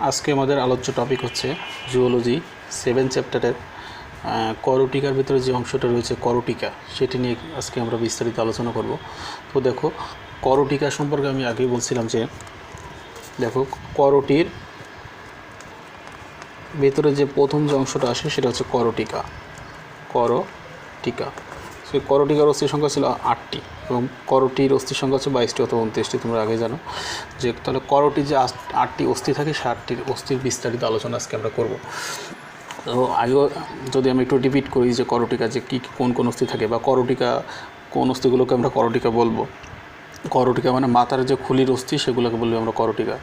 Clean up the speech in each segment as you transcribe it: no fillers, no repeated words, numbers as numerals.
আজকে আমাদের আলোচ্য টপিক হচ্ছে জুওলজি 7 চ্যাপ্টারের করটিকার ভিতরে যে অংশটা রয়েছে করটিকা, সেটি নিয়ে আজকে আমরা বিস্তারিত আলোচনা করব। তো দেখো, করটিকা সম্পর্কে আমি আগেই বলছিলাম যে দেখো, করটির ভিতরে যে প্রথম যে অংশটা আসে সেটা হচ্ছে করটিকা। সেই করটিকার অস্থির সংখ্যা ছিল 8টি এবং করটির অস্থির সংখ্যা হচ্ছে 22টি অথবা 29টি। তোমরা আগে জানো যে তাহলে করটির যে 8টি অস্থি থাকে, 8টির অস্থির বিস্তারিত আলোচনা আজকে আমরা করব। তো আগেও যদি আমি একটু রিপিট করি যে করটিকা যে কী কোন কোন অস্থি থাকে বা করটিকা কোন অস্থিগুলোকে আমরা করটিকা বলবো। করটিকা মানে মাথার যে খুলির অস্থি সেগুলোকে বলবো আমরা করটিকা।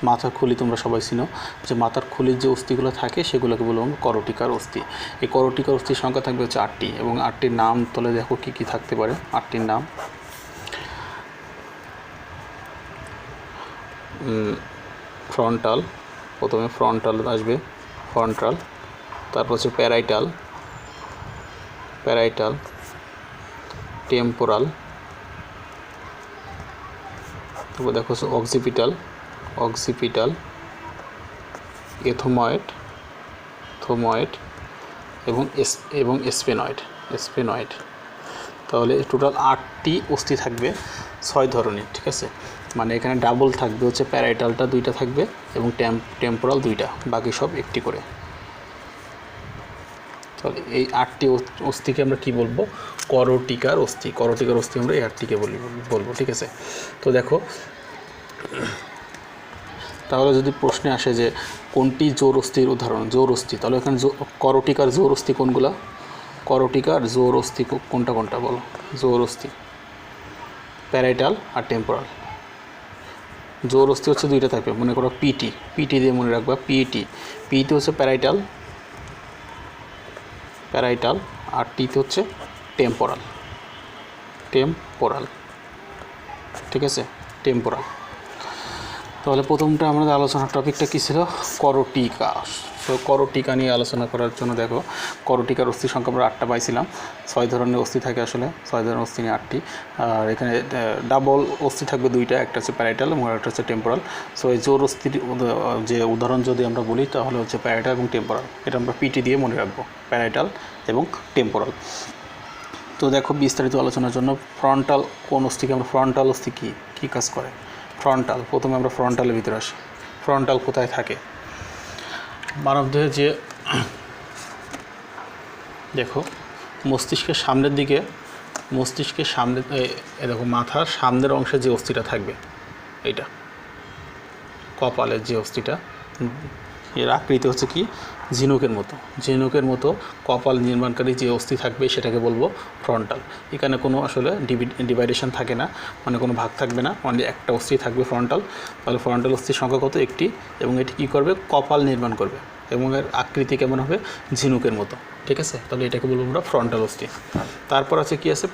মাথার খুলি তোমরা সবাই চিনো, যে মাথার খুলির যে অস্থিগুলো থাকে সেগুলোকে বলবো আমরা করটিকার অস্থি। এই করটিকার অস্থির সংখ্যা থাকবে হচ্ছে 8টি এবং 8টির নাম তলে দেখো কী কী থাকতে পারে। 8টির নাম ফ্রন্টাল, প্রথমে ফ্রন্টাল আসবে, ফ্রন্টাল। তারপর হচ্ছে প্যারাইটাল, টেম্পোরাল। তারপর দেখো অক্সিপিটাল, থোময়েড এবং স্পেনয়েড। তাহলে টোটাল 8টি অস্থি থাকবে 6 ধরনের, ঠিক আছে। মানে এখানে ডাবল থাকবে হচ্ছে প্যারাইটালটা 2টা থাকবে এবং টেম্পোরাল 2টা, বাকি সব একটি করে। তাহলে এই 8টি অস্থিকে আমরা কি বলবো? করটিকার অস্থি আমরা এই 8টিকে বলবো, ঠিক আছে। তো দেখো, তাহলে যদি প্রশ্নে আসে যে কোনটি জোর অস্থির উদাহরণ, জোর অস্থি, তাহলে এখানে করটিকার জোর অস্থি কোনগুলা? করটিকার জোর অস্থি কোনটা বলো? জোর অস্থি প্যারাইটাল আর টেম্পোরাল। জোর অস্থি হচ্ছে 2টা থাকবে, মনে করো পিটি দিয়ে মনে রাখবা। পিতে হচ্ছে প্যারাইটাল আর টিতে হচ্ছে টেম্পোরাল, ঠিক আছে, টেম্পোরাল। তাহলে প্রথমটা আমাদের আলোচনার টপিকটা কী ছিল? করটিকা। তো করটিকা নিয়ে আলোচনা করার জন্য দেখো, করটিকার অস্থির সংখ্যা আমরা 8টা পাইছিলাম। 6 ধরনের অস্থি থাকে আসলে, 6 ধরনের অস্থি নিয়ে 8টি। আর এখানে ডাবল অস্থি থাকবে 2টা, একটা হচ্ছে প্যারাইটাল এবং একটা হচ্ছে টেম্পোরাল। সো এই জোর অস্থির যে উদাহরণ যদি আমরা বলি তাহলে হচ্ছে প্যারাইটাল এবং টেম্পোরাল। এটা আমরা পিটি দিয়ে মনে রাখবো, প্যারাইটাল এবং টেম্পোরাল। তো দেখো, বিস্তারিত আলোচনার জন্য ফ্রন্টাল কোন অস্থিকে আমরা, ফ্রন্টাল অস্থি কী কাজ করে? ফ্রন্টাল, প্রথমে আমরা ফ্রন্টালের ভিতরে আসি। ফ্রন্টাল কোথায় থাকে? মানবদেহে যে দেখো, মস্তিষ্কের সামনের দিকে, দেখো মাথার সামনের অংশে যে অস্থিটা থাকবে, এইটা কপালের যে অস্থিটা, এর আকৃতি হচ্ছে কি ঝিনুকের মতো কপাল নির্মাণকারী যে অস্থি থাকবে সেটাকে বলবো ফ্রন্টাল। এখানে কোনো আসলে ডিভাইডেশন থাকে না, মানে কোনো ভাগ থাকবে না, মানে একটা অস্থি থাকবে ফ্রন্টাল। তাহলে ফ্রন্টাল অস্থির সংখ্যা কত? একটি। এবং এটি কী করবে? কপাল নির্মাণ করবে এবং এর আকৃতি কেমন হবে? ঝিনুকের মতো, ঠিক আছে। তাহলে এটাকে বলবো আমরা ফ্রন্টাল অস্থি। তারপর আছে কি আছে?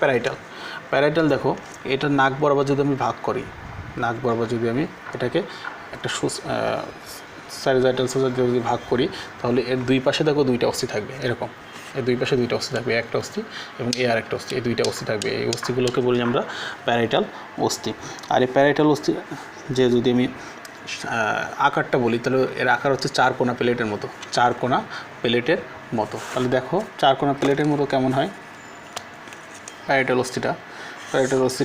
প্যারাইটাল। দেখো, এটা নাক বরাবর যদি আমি ভাগ করি, এটাকে একটা স্যারিজাইটাল যদি ভাগ করি, তাহলে এর দুই পাশে দেখো 2টা অস্থি থাকবে, এরকম। এর দুই পাশে 2টা অস্থি থাকবে, একটা অস্থি এবং আর একটা অস্থি, এই 2টা অস্থি থাকবে। এই অস্থিগুলোকে বলি আমরা প্যারাইটাল অস্থি। আর এই প্যারাইটাল অস্থি যে যদি আমি আকারটা বলি, তাহলে এর আকার হচ্ছে 4 কোণা প্লেটের মতো। তাহলে দেখো, 4 কোণা প্লেটের মতো কেমন হয় প্যারাইটাল অস্থিটা?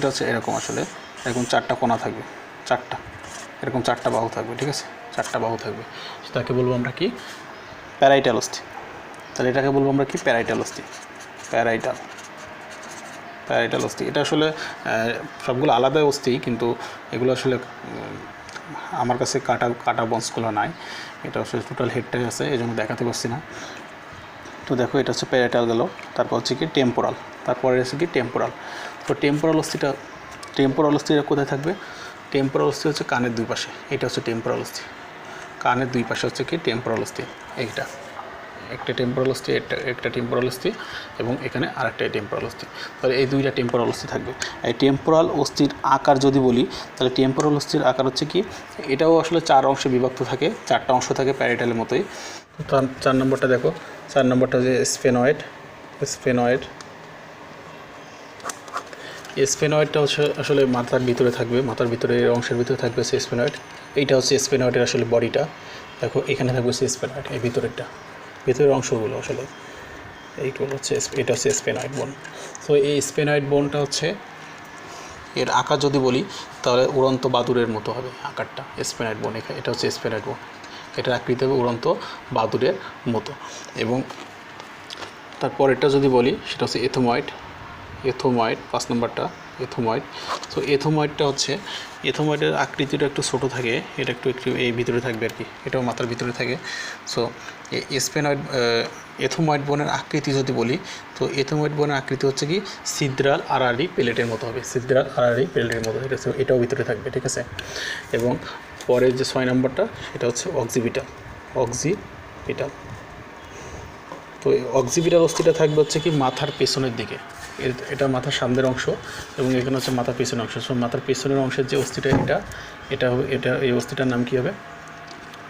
হচ্ছে এরকম, আসলে এরকম 4টা কোণা থাকবে, এরকম 4টা বাহু থাকবে, ঠিক আছে, 4টা বাহু থাকবে। সেটাকে বলবো আমরা কি? প্যারাইটাল অস্থি। তাহলে এটাকে বলবো আমরা কি? প্যারাইটাল অস্থি। এটা আসলে সবগুলো আলাদা অস্থি, কিন্তু এগুলো আসলে আমার কাছে কাটা বন্সগুলো নাই। এটা আসলে টোটাল হেডটাই আছে, এই জন্য দেখাতে পারছি না। তো দেখো, এটা হচ্ছে প্যারাইটাল গেল। তারপর হচ্ছে কি টেম্পোরাল, তো টেম্পোরাল অস্থিটা কোথায় থাকবে? টেম্পোরাল অস্থি হচ্ছে কানের দুই পাশে, এটা হচ্ছে টেম্পোরাল অস্থি। কানের দুই পাশে হচ্ছে কি টেম্পোরাল অস্থি। এইটা একটা টেম্পোরাল অস্থি, এবং এখানে আরেকটা টেম্পোরাল অস্থি। তাহলে এই 2টা টেম্পোরাল অস্থি থাকবে। এই টেম্পোরাল অস্থির আকার যদি বলি, তাহলে টেম্পোরাল অস্থির আকার হচ্ছে কি? এটাও আসলে 4 অংশে বিভক্ত থাকে, 4টা অংশ থাকে প্যারাইটালের মতোই। তো 4 নম্বরটা দেখো, 4 নম্বরটা যে স্ফেনয়েড। স্ফেনয়েডটা হচ্ছে আসলে মাথার ভিতরে থাকবে, মাথার ভিতরে অংশের ভিতরে থাকবে হচ্ছে স্ফেনয়েড। এইটা হচ্ছে স্ফেনয়েডের আসলে বডিটা। দেখো এখানে থাকবে হচ্ছে স্ফেনয়েড, এই ভিতরেরটা, ভিতরের অংশগুলো আসলে এইগুলো হচ্ছে, এটা হচ্ছে স্ফেনয়েড বোন। তো এই স্ফেনয়েড বোনটা হচ্ছে, এর আকার যদি বলি তাহলে উড়ন্ত বাদুড়ের মতো হবে আকারটা, স্ফেনয়েড বোন। এটা হচ্ছে স্ফেনয়েড বোন, এটার আকৃতি হবে উড়ন্ত বাদুড়ের মতো। এবং তারপরেরটা যদি বলি সেটা হচ্ছে এথোময়েড। 5 নম্বরটা এথোময়েড। তো এথোময়েডটা হচ্ছে, এথোময়েডের আকৃতিটা একটু ছোটো থাকে, এটা একটু এই ভিতরে থাকবে আর কি, এটাও মাথার ভিতরে থাকে। সো স্ফেনয়েড এথোময়েড বোনের আকৃতি যদি বলি, তো এথোময়েড বোনের আকৃতি হচ্ছে কি ছিদ্রাল আড়াআড়ি প্লেটের মতো হবে, ছিদ্রাল আড়াআড়ি প্লেটের মতো, এটাও ভিতরে থাকবে, ঠিক আছে। এবং পরের যে 6 নম্বরটা সেটা হচ্ছে অক্সিপিটাল। তো অক্সিপিটাল অস্থিটা থাকবে হচ্ছে কি মাথার পেছনের দিকে, এটা মাথার সামনের অংশ এবং এখানে হচ্ছে মাথার পেছনের অংশ। সো মাথার পেছনের অংশের যে অস্থিটা এটা হবে, এই অস্থিটার নাম কী হবে?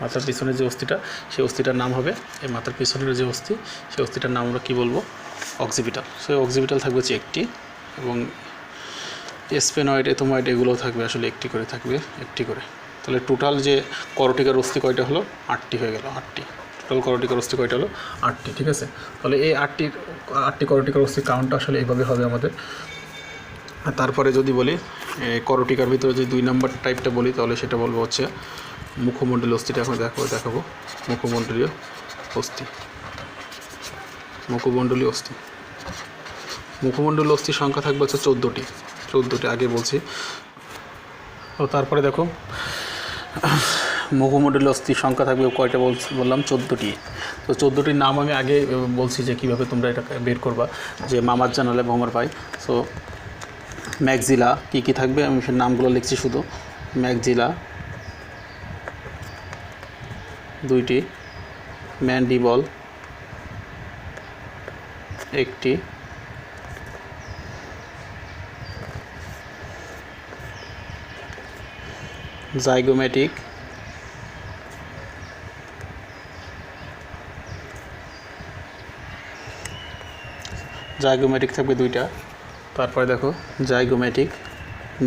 মাথার পিছনের যে অস্থিটা, সেই অস্থিটার নাম হবে, এই মাথার পিছনের যে অস্থি, সেই অস্থিটার নাম আমরা কী বলবো? অক্সিপিটাল। সো অক্সিপিটাল থাকবে হচ্ছে একটি, এবং স্ফেনয়েড এথোময়েড এগুলো থাকবে আসলে একটি করে থাকবে, একটি করে। তাহলে টোটাল যে করটিকার অস্থি কয়টা হলো? 8টি হয়ে গেল, 8টি। টোটাল করটিকার অস্থি কয়টা হলো? 8টি, ঠিক আছে। তাহলে এই 8টি করটিকার অস্থি কাউন্টটা আসলে এইভাবে হবে আমাদের। আর তারপরে যদি বলি করটিকার ভিতরে যে 2 নম্বর টাইপটা বলি, তাহলে সেটা বলবো হচ্ছে মুখমণ্ডলীয় অস্থিটা। এখন দেখাবো মুখমণ্ডলীয় অস্থির সংখ্যা থাকবে হচ্ছে 14টি আগে বলছি। তো তারপরে দেখো মুখমণ্ডলীয় অস্থির সংখ্যা থাকবে কয়টা বললাম? 14টি। তো 14টির নাম আমি আগে বলছি যে কীভাবে তোমরা এটা বের করবা, যে মামার জানালে ভ্রমর পাই। সো ম্যাক্সিলা কী থাকবে, আমি সে নামগুলো লিখছি শুধু। ম্যাক্সিলা 2টি, ম্যান্ডিবল 1টি, জাইগোমেটিক থাকবে 2টা। তারপরে দেখো জাইগোমেটিক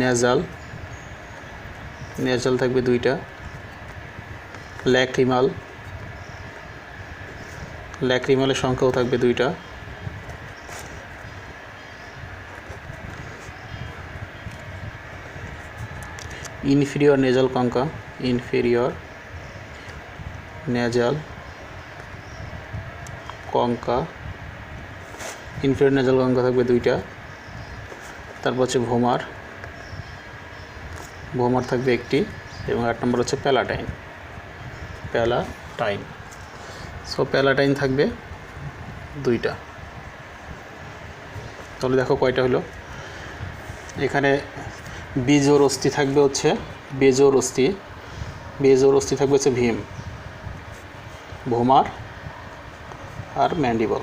নেজাল থাকবে 2টা। ল্যাক্রিমালের সংখ্যাও থাকবে 2টা। ইনফেরিয়র নেজাল কঙ্কা থাকবে 2টা। তারপর হচ্ছে ভোমার থাকবে 1টি, এবং 8 নম্বর হচ্ছে প্যালাটাইন। সো প্যালাটাইন থাকবে 2টা। তাহলে দেখো কয়টা হলো। এখানে বেজোর অস্থি থাকবে হচ্ছে, বেজোর অস্থি থাকবে হচ্ছে ভীম, ভোমার আর ম্যান্ডিবল।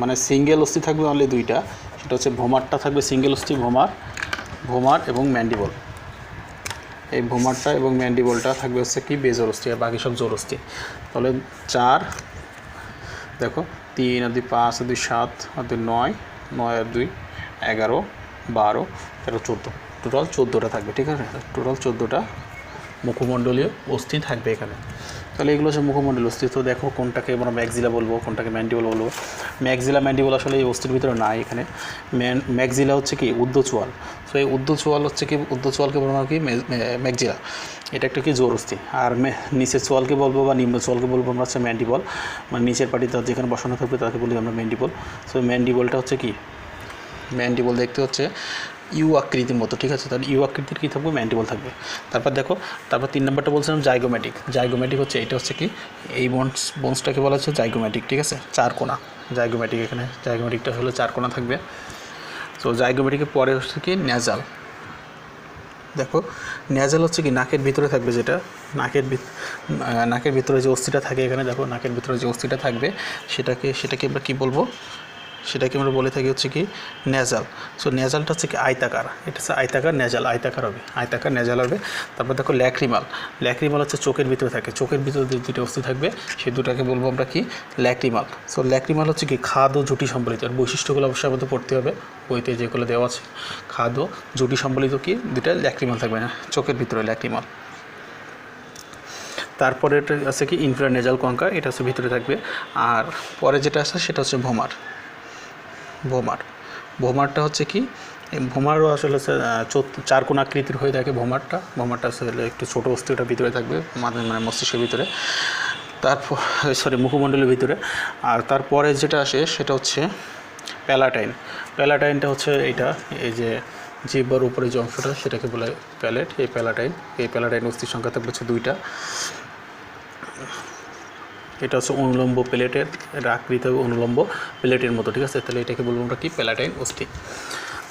মানে সিঙ্গেল অস্থি থাকবে অনলি 2টা, সেটা হচ্ছে ভোমারটা থাকবে সিঙ্গেল অস্থি, ভোমার এবং ম্যান্ডিবল। এই ভোমারটা এবং ম্যান্ডিবলটা থাকবে হচ্ছে কি বেজোর অস্থি, আর বাকি সব জোর অস্থি। তাহলে 4 দেখো, 3 আর 2 5 আর 2 7 আর 2 9, 9 আর 2 11, 12, 13, 14, টোটাল 14টা থাকবে, ঠিক আছে। টোটাল 14টা মুখমণ্ডলীয় অস্থি থাকবে এখানে। তাহলে এগুলো হচ্ছে মুখমণ্ডলীয় অস্থি। তো দেখো কোনটাকে আমরা ম্যাক্সিলা বলবো, কোনটাকে ম্যান্ডিবল বলবো। ম্যান্ডিবল আসলে এই অস্থির ভিতরে নাই এখানে। ম্যাক্সিলা হচ্ছে কি ঊর্ধ্বচোয়াল। সো এই ঊর্ধ্বচোয়ালকে বলবো কি ম্যাক্সিলা, এটা একটা কি জোর অস্থি। আর নিচের চোয়ালকে বলবো বা নিম্ন চোয়ালকে বলবো আমরা হচ্ছে ম্যান্ডিবল, মানে নিচের পাটিতে যেখানে বসানো থাকবে তাকে বলি আমরা ম্যান্ডিবল। সো ম্যান্ডিবলটা হচ্ছে কি, ম্যান্ডিবল দেখতে হচ্ছে ইউ আকৃতির মতো, ঠিক আছে। তাহলে ইউ আকৃতির কী থাকবে? ম্যান্ডিবল থাকবে। তারপর 3 নম্বরটা বলছিলাম জাইগোমেটিক হচ্ছে, এটা হচ্ছে কি এই বোনসটাকে বলা হচ্ছে জাইগোমেটিক, ঠিক আছে। 4 কোণা জাইগোমেটিক, এখানে জাইগোমেটিকটা হলো 4 কোণা থাকবে। তো জাইগোমেটিকের পরে হচ্ছে কি নেজাল। দেখো নেজাল হচ্ছে কি নাকের ভিতরে থাকবে, যেটা নাকের ভিতরে যে অস্থিটা থাকে এখানে, দেখো নাকের ভিতরে যে অস্থিটা থাকবে সেটাকে আমরা কী বলবো? সেটাকে আমরা বলে থাকি হচ্ছে কি নেজাল। সো নেজালটা হচ্ছে কি আয়তাকার, এটা হচ্ছে আয়তাকার নেজাল, আয়তাকার হবে, আয়তাকার নেজাল হবে। তারপর দেখো ল্যাক্রিমাল। ল্যাক্রিমাল হচ্ছে চোখের ভিতরে থাকে, চোখের ভিতরে যে দুটো অস্থি থাকবে সেই দুটাকে বলবো আমরা কি ল্যাক্রিমাল। সো ল্যাক্রিমাল হচ্ছে কি খাদ ও জুটি সম্বলিত, আর বৈশিষ্ট্যগুলো অবশ্যই আমাদের পড়তে হবে, বইতে যেগুলো দেওয়া আছে। খাদ ও জুটি সম্বলিত কি দুটা ল্যাক্রিমাল থাকবে না চোখের ভিতরে ল্যাক্রিমাল। তারপরে এটা আছে কি ইনফ্রানেজাল কঙ্কা, এটা হচ্ছে ভিতরে থাকবে। আর পরে যেটা আছে সেটা হচ্ছে ভোমার। ভোমার, ভোমারটা হচ্ছে কি ভোমারও আসলে হচ্ছে চারকোণ আকৃতির হয়ে থাকে ভোমারটা। ভোমারটা আসলে একটু ছোটো অস্থিটা ভিতরে থাকবে মানে মস্তিষ্কের ভিতরে, তারপর মুখমণ্ডলের ভিতরে। আর তারপরে যেটা আসে সেটা হচ্ছে প্যালাটাইন। প্যালাটাইনটা হচ্ছে এইটা, এই যে জিহ্বার উপরে যে অংশটা সেটাকে বলে প্যালেট। এই প্যালাটাইন অস্থির সংখ্যা থাকবে হচ্ছে 2টা। এটা হচ্ছে অনুলম্ব প্লেটের, এটা আকৃতি হবে অনুলম্ব প্লেটের মতো, ঠিক আছে। তাহলে এটাকে বলবো আমরা কি প্যালাটাইন অস্থি।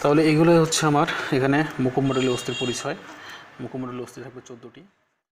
তাহলে এগুলো হচ্ছে আমার এখানে মুখমণ্ডলীয় অস্থির পরিচয়। মুখমণ্ডলীয় অস্থি থাকবে 14টি।